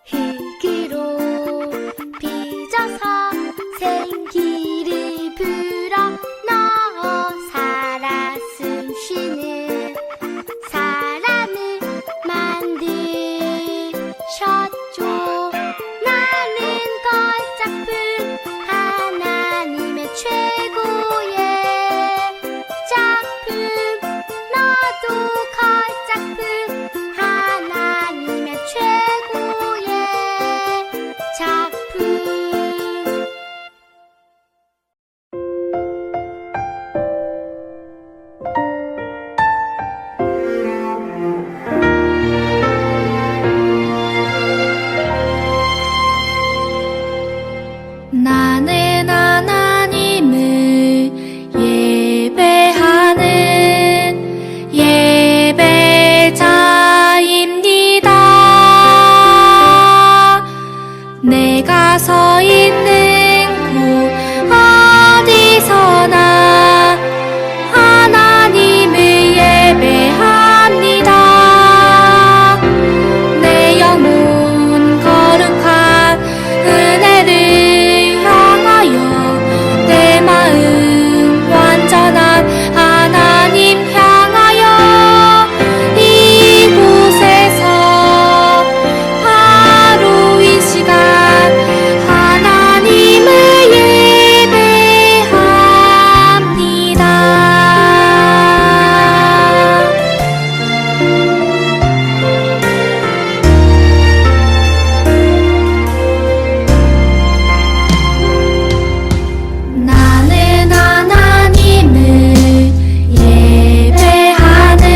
흙으로 빚어서 생기를 불어넣어 살아 숨쉬는 사람을 만드셨죠. 나는 걸작품 하나님의 최고의 작품. 너도 걸작품 하나님의 최고의 작품. 나는 하나님을 예배하는 예배자입니다. 내가 서 있는 곳 어디서나 하나님을 예배합니다. 내 영혼 거룩한 은혜를 향하여 내 마음 완전한 하나님 향하여 이곳에서 바로 이 시간 하나님을 예배합니다. 나는 하나님을 예배하는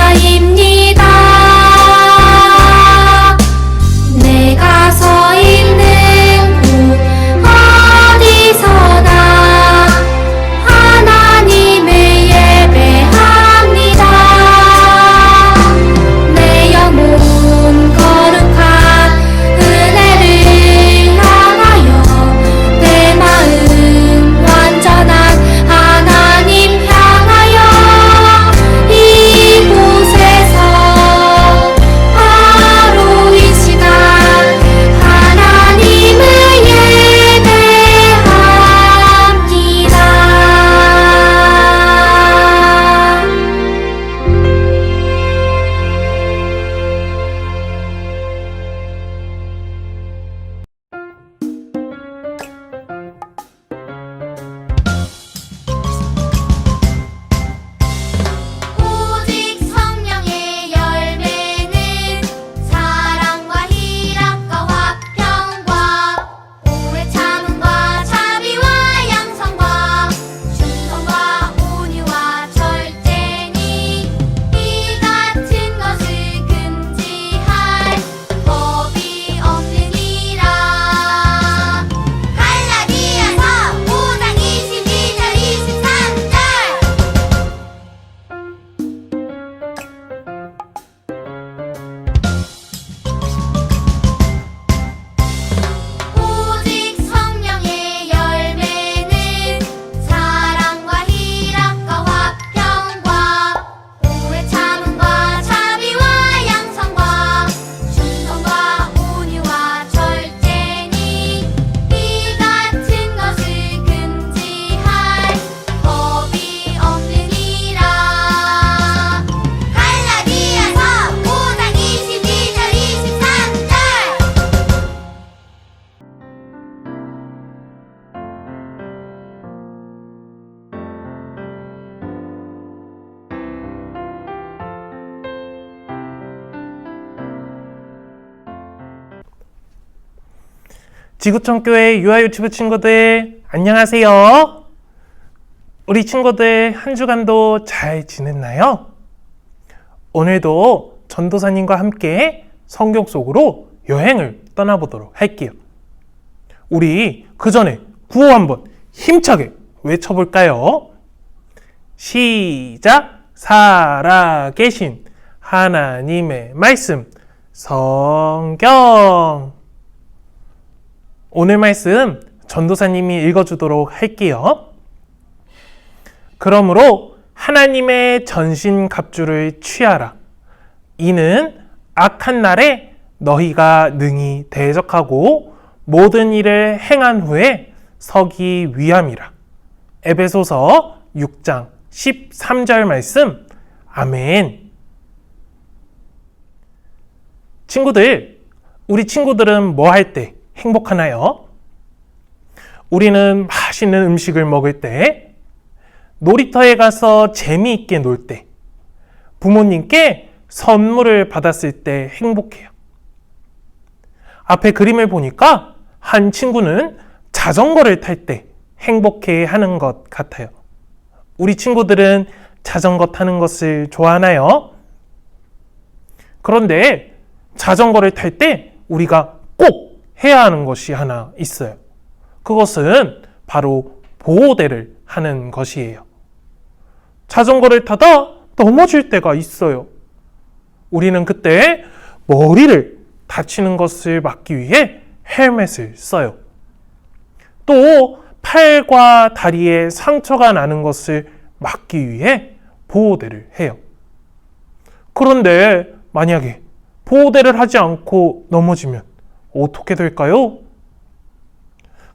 예배자입니다. 내가 서 있는 곳 어디서나 하나님을 예배합니다. 내 영혼 거룩한 은혜를 향하여 내 마음 완전한 하나님 향하여 이곳에서 바로 이 시간 하나님을 예배합니다. 오직 성령의 열매는 사랑과 희락과 화평과 오래 참음과 자비와 양선과 충성과 온유와 절제니 이 같은 것을 금지할 법이 없느니라. 갈라디아서 5장 22절 23절. 오직 성령의 열매는 사랑과 희락과 화평과 오래 참음과 자비와 양선과 충성과 온유와 절제니 이 같은 것을 금지할 법이 없느니라. 갈라디아서 5장 22절 23절. 지구촌교회 유아 유튜브 친구들 안녕하세요. 우리 친구들 한 주간도 잘 지냈나요? 오늘도 전도사님과 함께 성경 속으로 여행을 떠나보도록 할게요. 우리 그 전에 구호 한번 힘차게 외쳐볼까요? 시작! 살아계신 하나님의 말씀 성경. 오늘 말씀 전도사님이 읽어주도록 할게요. 그러므로 하나님의 전신갑주를 취하라. 이는 악한 날에 너희가 능히 대적하고 모든 일을 행한 후에 서기 위함이라. 에베소서 6장 13절 말씀. 아멘. 친구들, 우리 친구들은 뭐 할 때 행복하나요? 우리는 맛있는 음식을 먹을 때, 놀이터에 가서 재미있게 놀 때, 부모님께 선물을 받았을 때 행복해요. 앞에 그림을 보니까 한 친구는 자전거를 탈 때 행복해 하는 것 같아요. 우리 친구들은 자전거 타는 것을 좋아하나요? 그런데 자전거를 탈 때 우리가 꼭 해야 하는 것이 하나 있어요. 그것은 바로 보호대를 하는 것이에요. 자전거를 타다 넘어질 때가 있어요. 우리는 그때 머리를 다치는 것을 막기 위해 헬멧을 써요. 또 팔과 다리에 상처가 나는 것을 막기 위해 보호대를 해요. 그런데 만약에 보호대를 하지 않고 넘어지면 어떻게 될까요?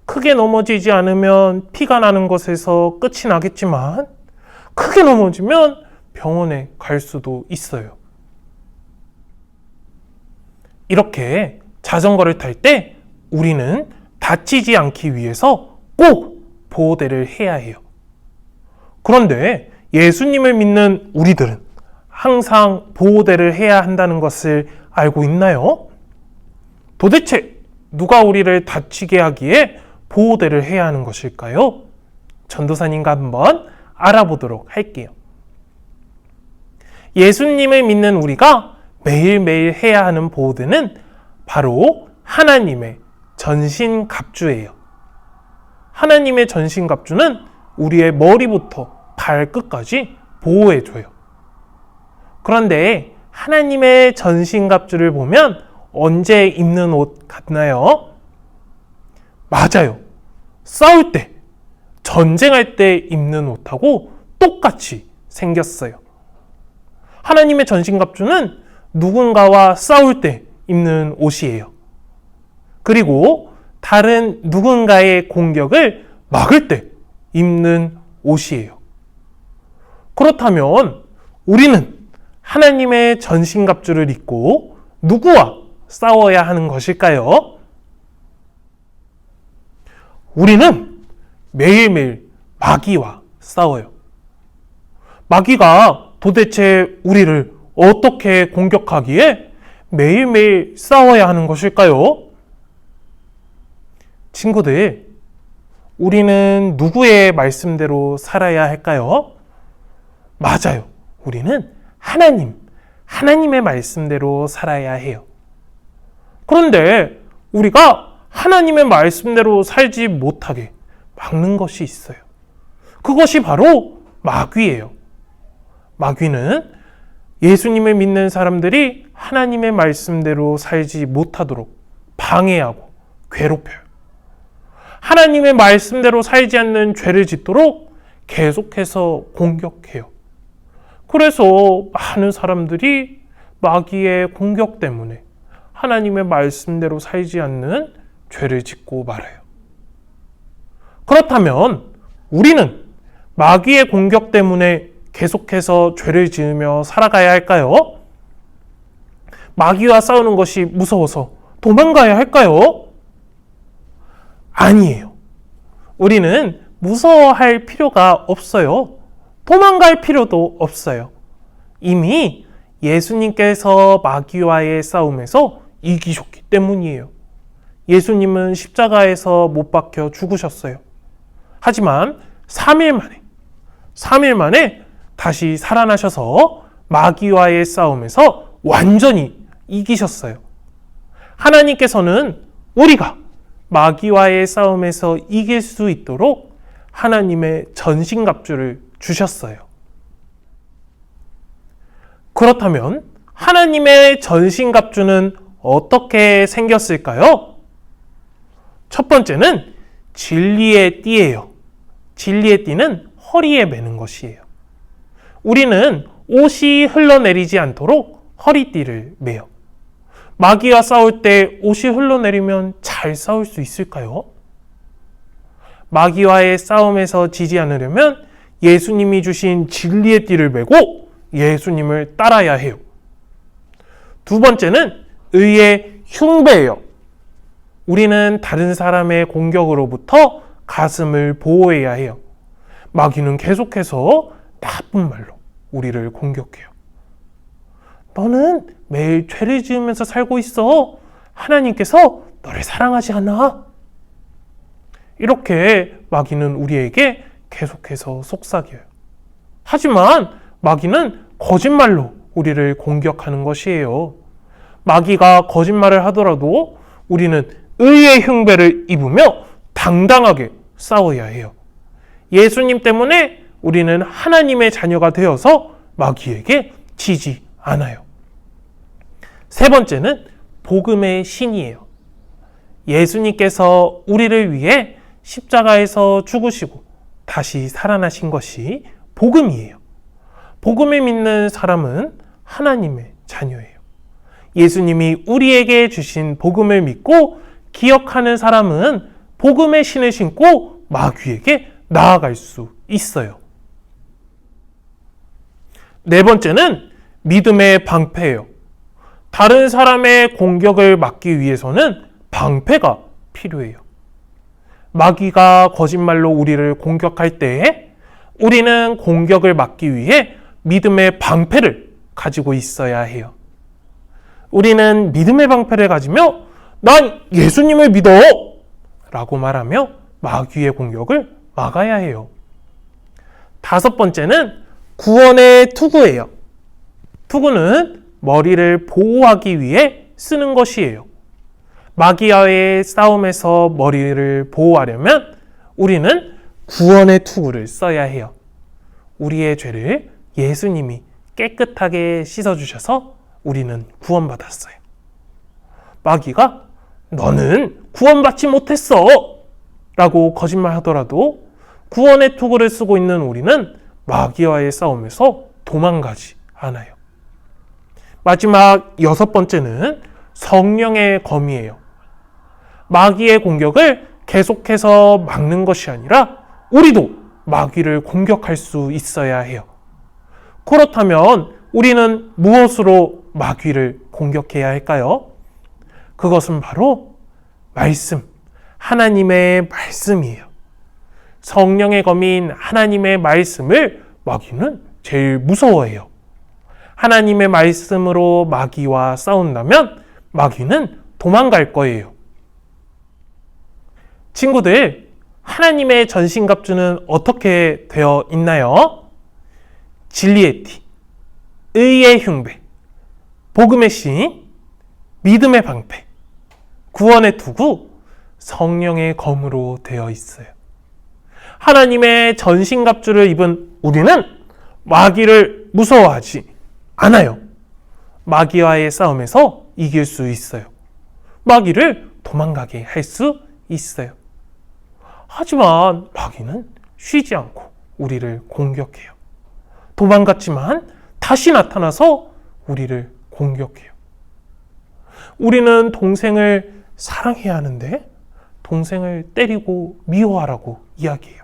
크게 넘어지지 않으면 피가 나는 것에서 끝이 나겠지만 크게 넘어지면 병원에 갈 수도 있어요. 이렇게 자전거를 탈 때 우리는 다치지 않기 위해서 꼭 보호대를 해야 해요. 그런데 예수님을 믿는 우리들은 항상 보호대를 해야 한다는 것을 알고 있나요? 도대체 누가 우리를 다치게 하기에 보호대를 해야 하는 것일까요? 전도사님과 한번 알아보도록 할게요. 예수님을 믿는 우리가 매일매일 해야 하는 보호대는 바로 하나님의 전신갑주예요. 하나님의 전신갑주는 우리의 머리부터 발끝까지 보호해줘요. 그런데 하나님의 전신갑주를 보면 언제 입는 옷 같나요? 맞아요. 싸울 때, 전쟁할 때 입는 옷하고 똑같이 생겼어요. 하나님의 전신갑주는 누군가와 싸울 때 입는 옷이에요. 그리고 다른 누군가의 공격을 막을 때 입는 옷이에요. 그렇다면 우리는 하나님의 전신갑주를 입고 누구와 싸워야 하는 것일까요? 우리는 매일매일 마귀와 싸워요. 마귀가 도대체 우리를 어떻게 공격하기에 매일매일 싸워야 하는 것일까요? 친구들, 우리는 누구의 말씀대로 살아야 할까요? 맞아요. 우리는 하나님의 말씀대로 살아야 해요. 그런데 우리가 하나님의 말씀대로 살지 못하게 막는 것이 있어요. 그것이 바로 마귀예요. 마귀는 예수님을 믿는 사람들이 하나님의 말씀대로 살지 못하도록 방해하고 괴롭혀요. 하나님의 말씀대로 살지 않는 죄를 짓도록 계속해서 공격해요. 그래서 많은 사람들이 마귀의 공격 때문에 하나님의 말씀대로 살지 않는 죄를 짓고 말아요. 그렇다면 우리는 마귀의 공격 때문에 계속해서 죄를 지으며 살아가야 할까요? 마귀와 싸우는 것이 무서워서 도망가야 할까요? 아니에요. 우리는 무서워할 필요가 없어요. 도망갈 필요도 없어요. 이미 예수님께서 마귀와의 싸움에서 이기셨기 때문이에요. 예수님은 십자가에서 못 박혀 죽으셨어요. 하지만 3일 만에 다시 살아나셔서 마귀와의 싸움에서 완전히 이기셨어요. 하나님께서는 우리가 마귀와의 싸움에서 이길 수 있도록 하나님의 전신갑주를 주셨어요. 그렇다면 하나님의 전신갑주는 어떻게 생겼을까요? 첫 번째는 진리의 띠예요. 진리의 띠는 허리에 매는 것이에요. 우리는 옷이 흘러내리지 않도록 허리띠를 매요. 마귀와 싸울 때 옷이 흘러내리면 잘 싸울 수 있을까요? 마귀와의 싸움에서 지지 않으려면 예수님이 주신 진리의 띠를 메고 예수님을 따라야 해요. 두 번째는 의의 흉배예요. 우리는 다른 사람의 공격으로부터 가슴을 보호해야 해요. 마귀는 계속해서 나쁜 말로 우리를 공격해요. 너는 매일 죄를 지으면서 살고 있어. 하나님께서 너를 사랑하지 않아. 이렇게 마귀는 우리에게 계속해서 속삭여요. 하지만 마귀는 거짓말로 우리를 공격하는 것이에요. 마귀가 거짓말을 하더라도 우리는 의의 흉배를 입으며 당당하게 싸워야 해요. 예수님 때문에 우리는 하나님의 자녀가 되어서 마귀에게 지지 않아요. 세 번째는 복음의 신이에요. 예수님께서 우리를 위해 십자가에서 죽으시고 다시 살아나신 것이 복음이에요. 복음을 믿는 사람은 하나님의 자녀예요. 예수님이 우리에게 주신 복음을 믿고 기억하는 사람은 복음의 신을 신고 마귀에게 나아갈 수 있어요. 네 번째는 믿음의 방패예요. 다른 사람의 공격을 막기 위해서는 방패가 필요해요. 마귀가 거짓말로 우리를 공격할 때에 우리는 공격을 막기 위해 믿음의 방패를 가지고 있어야 해요. 우리는 믿음의 방패를 가지며 난 예수님을 믿어! 라고 말하며 마귀의 공격을 막아야 해요. 다섯 번째는 구원의 투구예요. 투구는 머리를 보호하기 위해 쓰는 것이에요. 마귀와의 싸움에서 머리를 보호하려면 우리는 구원의 투구를 써야 해요. 우리의 죄를 예수님이 깨끗하게 씻어주셔서 우리는 구원받았어요. 마귀가 너는 구원받지 못했어! 라고 거짓말하더라도 구원의 투구를 쓰고 있는 우리는 마귀와의 싸움에서 도망가지 않아요. 마지막 여섯 번째는 성령의 검이에요. 마귀의 공격을 계속해서 막는 것이 아니라 우리도 마귀를 공격할 수 있어야 해요. 그렇다면 우리는 무엇으로 마귀를 공격해야 할까요? 그것은 바로 말씀, 하나님의 말씀이에요. 성령의 검인 하나님의 말씀을 마귀는 제일 무서워해요. 하나님의 말씀으로 마귀와 싸운다면 마귀는 도망갈 거예요. 친구들, 하나님의 전신갑주는 어떻게 되어 있나요? 진리의 띠, 의의 흉배, 복음의 신, 믿음의 방패, 구원의 투구, 성령의 검으로 되어 있어요. 하나님의 전신갑주를 입은 우리는 마귀를 무서워하지 않아요. 마귀와의 싸움에서 이길 수 있어요. 마귀를 도망가게 할 수 있어요. 하지만 마귀는 쉬지 않고 우리를 공격해요. 도망갔지만 다시 나타나서 우리를 공격해요. 우리는 동생을 사랑해야 하는데 동생을 때리고 미워하라고 이야기해요.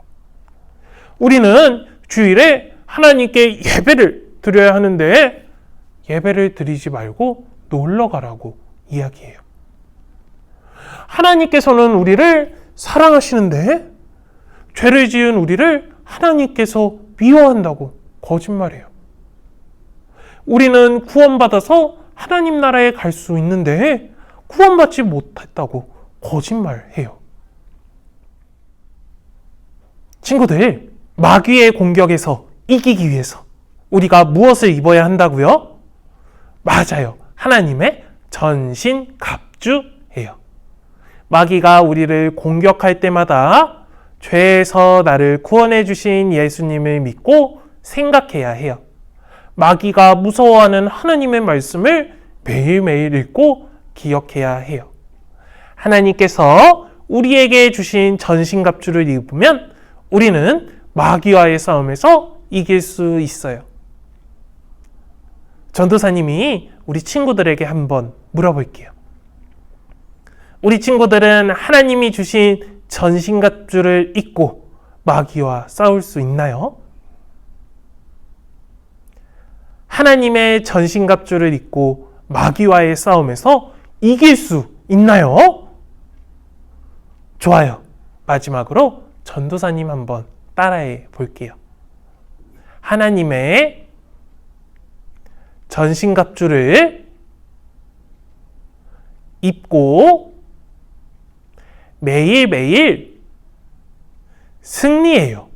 우리는 주일에 하나님께 예배를 드려야 하는데 예배를 드리지 말고 놀러 가라고 이야기해요. 하나님께서는 우리를 사랑하시는데 죄를 지은 우리를 하나님께서 미워한다고 거짓말해요. 우리는 구원받아서 하나님 나라에 갈 수 있는데 구원받지 못했다고 거짓말해요. 친구들, 마귀의 공격에서 이기기 위해서 우리가 무엇을 입어야 한다고요? 맞아요. 하나님의 전신갑주예요. 마귀가 우리를 공격할 때마다 죄에서 나를 구원해 주신 예수님을 믿고 생각해야 해요. 마귀가 무서워하는 하나님의 말씀을 매일매일 읽고 기억해야 해요. 하나님께서 우리에게 주신 전신갑주를 입으면 우리는 마귀와의 싸움에서 이길 수 있어요. 전도사님이 우리 친구들에게 한번 물어볼게요. 우리 친구들은 하나님이 주신 전신갑주를 입고 마귀와 싸울 수 있나요? 하나님의 전신갑주를 입고 마귀와의 싸움에서 이길 수 있나요? 좋아요. 마지막으로 전도사님 한번 따라해 볼게요. 하나님의 전신갑주를 입고 매일매일 승리해요.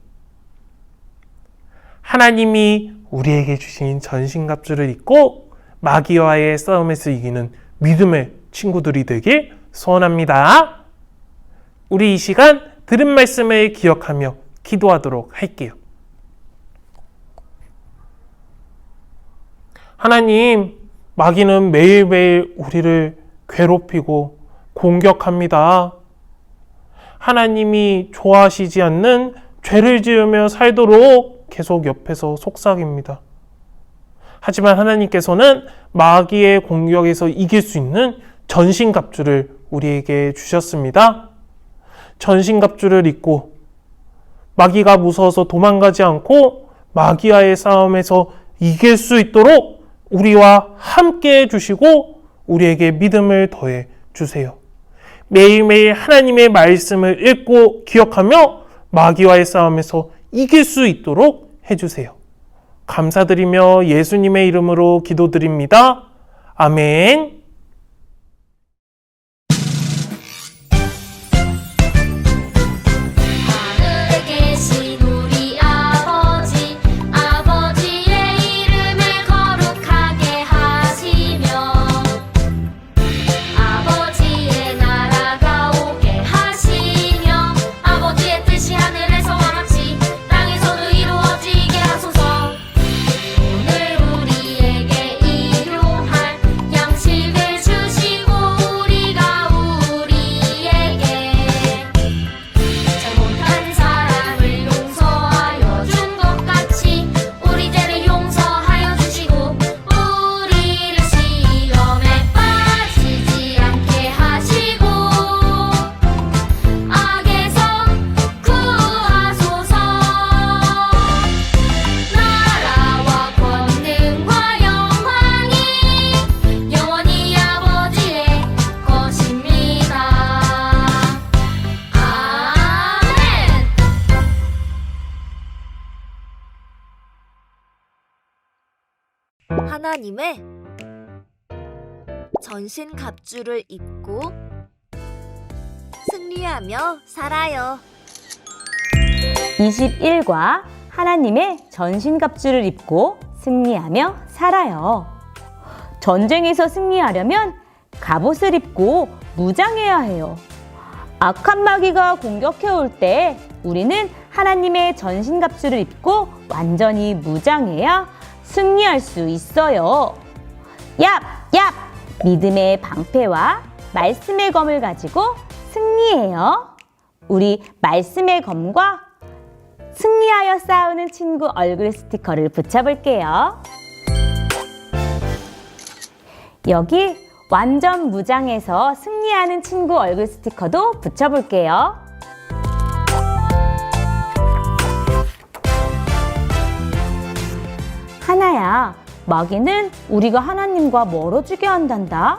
하나님이 우리에게 주신 전신갑주를 입고 마귀와의 싸움에서 이기는 믿음의 친구들이 되길 소원합니다. 우리 이 시간 들은 말씀을 기억하며 기도하도록 할게요. 하나님, 마귀는 매일매일 우리를 괴롭히고 공격합니다. 하나님이 좋아하시지 않는 죄를 지으며 살도록 계속 옆에서 속삭입니다. 하지만 하나님께서는 마귀의 공격에서 이길 수 있는 전신갑주를 우리에게 주셨습니다. 전신갑주를 입고 마귀가 무서워서 도망가지 않고 마귀와의 싸움에서 이길 수 있도록 우리와 함께 해주시고 우리에게 믿음을 더해 주세요. 매일매일 하나님의 말씀을 읽고 기억하며 마귀와의 싸움에서 이길 수 있도록 해주세요. 감사드리며 예수님의 이름으로 기도드립니다. 아멘. 하늘에 계신 우리 아버지, 아버지의 이름을 거룩하게 하시며 아버지의 나라가 오게 하시며 아버지의 뜻이 하늘에서와 같이 땅에서도 이루어지게 하소서. 오늘 우리에게 일용할 양식을 주시고 우리가 우리에게 잘못한 사람을 용서하여 준 것 같이 우리 죄를 용서하여 주시고 우리를 시험에 빠지지 않게 하시고 악에서 구하소서. 나라와 권능과 영광이 영원히 아버지의 것입니다. 아멘. 하나님의 전신갑주를 입고 승리하며 살아요. 21과 하나님의 전신갑주를 입고 승리하며 살아요. 전쟁에서 승리하려면 갑옷을 입고 무장해야 해요. 악한 마귀가 공격해 올 때 우리는 하나님의 전신갑주를 입고 완전히 무장해야 승리할 수 있어요. 얍! 얍! 믿음의 방패와 말씀의 검을 가지고 승리해요. 우리 말씀의 검과 승리하여 싸우는 친구 얼굴 스티커를 붙여볼게요. 여기 완전 무장해서 승리하는 친구 얼굴 스티커도 붙여볼게요. 하나야, 마귀는 우리가 하나님과 멀어지게 한단다.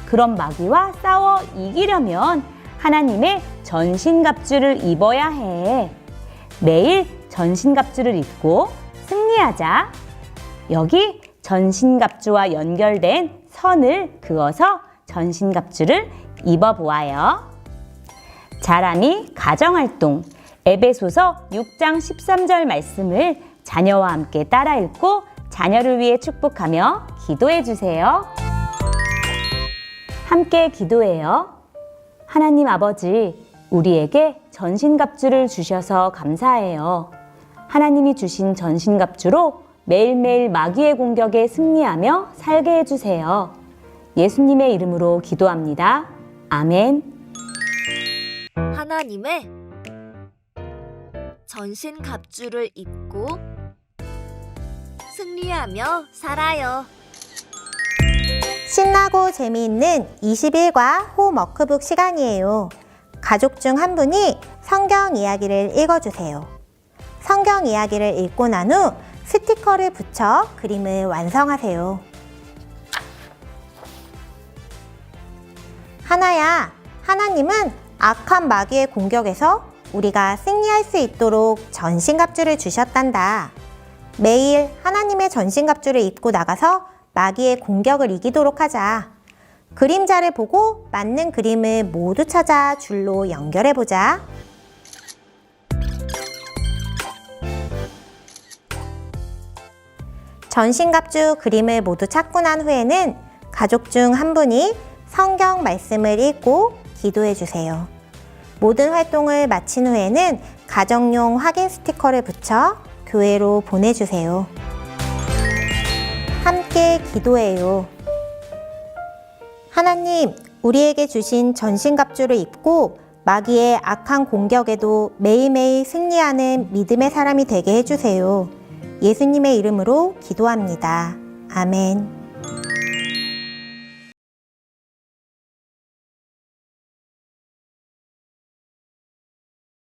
그런 마귀와 싸워 이기려면 하나님의 전신갑주를 입어야 해. 매일 전신갑주를 입고 승리하자. 여기 전신갑주와 연결된 선을 그어서 전신갑주를 입어보아요. 자람이 가정활동 에베소서 6장 13절 말씀을 자녀와 함께 따라 읽고 자녀를 위해 축복하며 기도해 주세요. 함께 기도해요. 하나님 아버지, 우리에게 전신갑주를 주셔서 감사해요. 하나님이 주신 전신갑주로 매일매일 마귀의 공격에 승리하며 살게 해주세요. 예수님의 이름으로 기도합니다. 아멘. 하나님의 전신 갑주를 입고 승리하며 살아요. 신나고 재미있는 21과 홈워크북 시간이에요. 가족 중 한 분이 성경 이야기를 읽어주세요. 성경 이야기를 읽고 난 후 스티커를 붙여 그림을 완성하세요. 하나야, 하나님은 악한 마귀의 공격에서 우리가 승리할 수 있도록 전신갑주를 주셨단다. 매일 하나님의 전신갑주를 입고 나가서 마귀의 공격을 이기도록 하자. 그림자를 보고 맞는 그림을 모두 찾아 줄로 연결해보자. 전신갑주 그림을 모두 찾고 난 후에는 가족 중 한 분이 성경 말씀을 읽고 기도해주세요. 모든 활동을 마친 후에는 가정용 확인 스티커를 붙여 교회로 보내주세요. 함께 기도해요. 하나님, 우리에게 주신 전신갑주를 입고 마귀의 악한 공격에도 매일매일 승리하는 믿음의 사람이 되게 해주세요. 예수님의 이름으로 기도합니다. 아멘.